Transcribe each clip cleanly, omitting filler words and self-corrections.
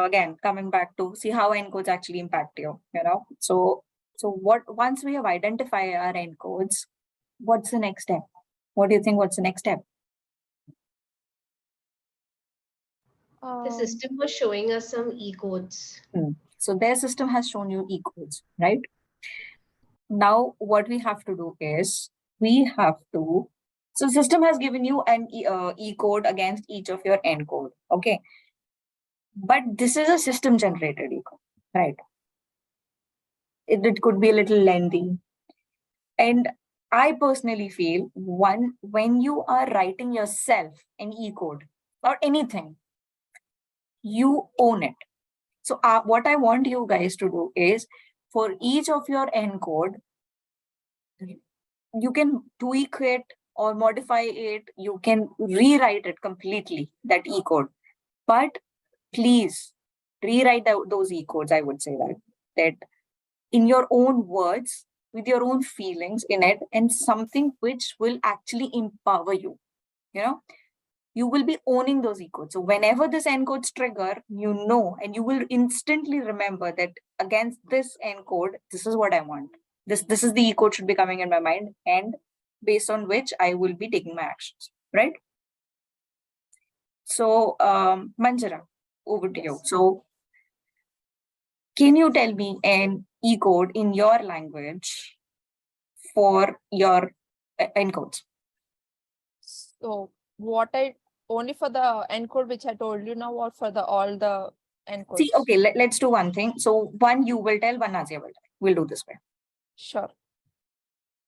again, coming back to see how encodes actually impact you, So once we have identified our encodes, what's the next step? What do you think? What's the next step? The system was showing us some E-codes. So their system has shown you E-codes, right? Now, what we have to do is so system has given you an E-code against each of your encode, okay? But this is a system generated E-code, right? It could be a little lengthy. And I personally feel when you are writing yourself an E-code or anything, you own it. So what I want you guys to do is for each of your encode, you can tweak it or modify it. You can rewrite it completely, that E-code. But please rewrite those E-codes, I would say that in your own words, with your own feelings in it, and something which will actually empower you. You will be owning those E-codes. So whenever this encodes trigger, and you will instantly remember that against this encode, this is what I want. This is the E-code should be coming in my mind, and based on which I will be taking my actions, right? So Manjara, over to you. So can you tell me an E-code in your language for your encodes? So only for the encode which I told you now, or for all the encodes? See, okay, let's do one thing. So one you will tell, one Nazia will tell. We'll do this way. Sure.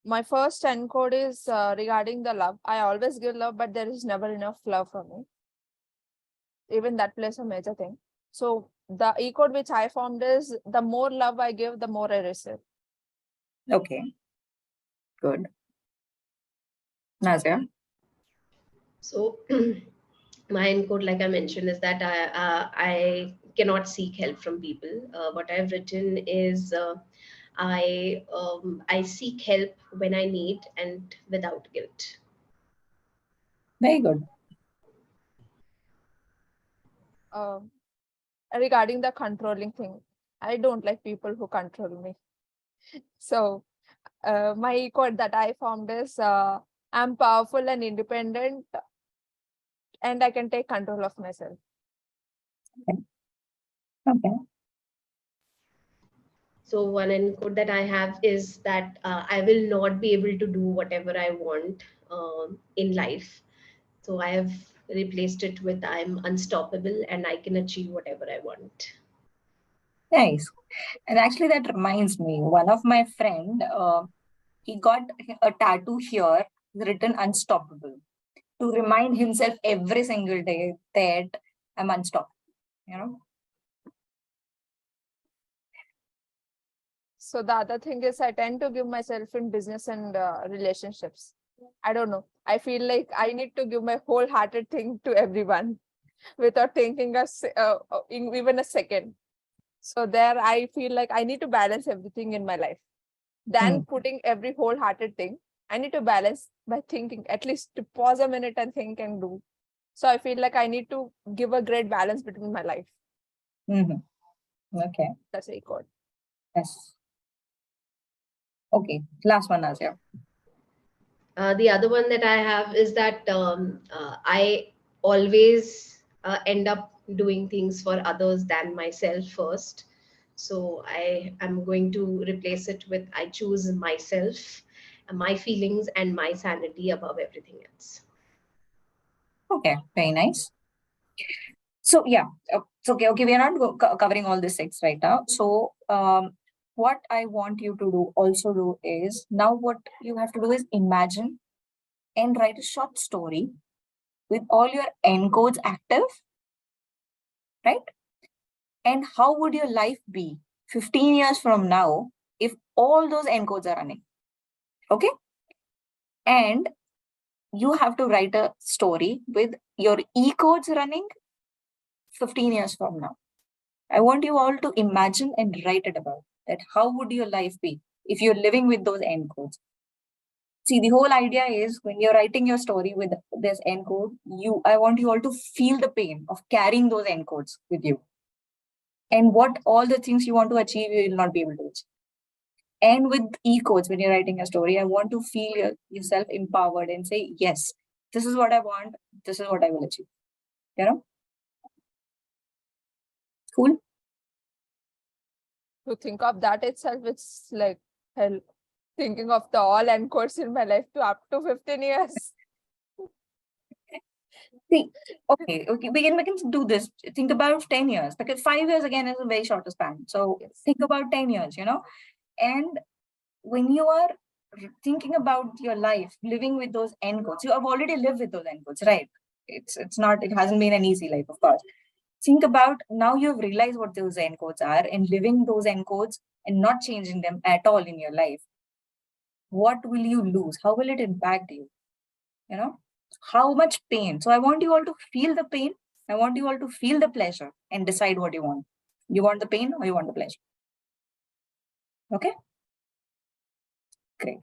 My first encode is regarding the love. I always give love, but there is never enough love for me. Even that plays a major thing. So the E-code which I formed is the more love I give, the more I receive. Okay. Good. Nazia? So my encode, like I mentioned, is that I cannot seek help from people. What I've written is I seek help when I need and without guilt. Very good. Regarding the controlling thing, I don't like people who control me. So my E-code that I formed is I'm powerful and independent, and I can take control of myself. Okay. So one encode that I have is that I will not be able to do whatever I want in life. So I have replaced it with I'm unstoppable and I can achieve whatever I want. Nice. And actually that reminds me, one of my friend, he got a tattoo here written unstoppable to remind himself every single day that I'm unstoppable, So the other thing is I tend to give myself in business and relationships. I don't know. I feel like I need to give my wholehearted thing to everyone without thinking even a second. So there I feel like I need to balance everything in my life. Than putting every wholehearted thing, I need to balance by thinking, at least to pause a minute and think and do. So I feel like I need to give a great balance between my life. Okay. That's a E-code. Yes. Okay. Last one, Nazia. The other one that I have is that I always end up doing things for others than myself first. So I am going to replace it with I choose myself, my feelings and my sanity above everything else. Okay, very nice. So yeah, it's okay. We are not covering all the 6 right now. So what I want you to do is now what you have to do is imagine and write a short story with all your encodes active, right? And how would your life be 15 years from now if all those encodes are running? Okay. And you have to write a story with your E-codes running 15 years from now. I want you all to imagine and write it about that. How would your life be if you're living with those encodes? See, the whole idea is when you're writing your story with this encode, I want you all to feel the pain of carrying those encodes with you. and what all the things you want to achieve, you will not be able to achieve. And with e-codes, when you're writing a story, I want to feel yourself empowered and say, yes, this is what I want. This is what I will achieve. You know? Cool. To think of that itself, it's like hell. Thinking of the all end course in my life to up to 15 years. See, okay, we can do this. Think about 10 years, because 5 years again is a very short span. So Yes. think about 10 years, you know, and when you are thinking about your life, living with those end codes, you have already lived with those end codes, right? It hasn't been an easy life, of course. Think about now you've realized what those end codes are and living those end codes and not changing them at all in your life. What will you lose? How will it impact you? You know, how much pain? So I want you all to feel the pain. I want you all to feel the pleasure and decide what you want. You want the pain or you want the pleasure? Okay? Great.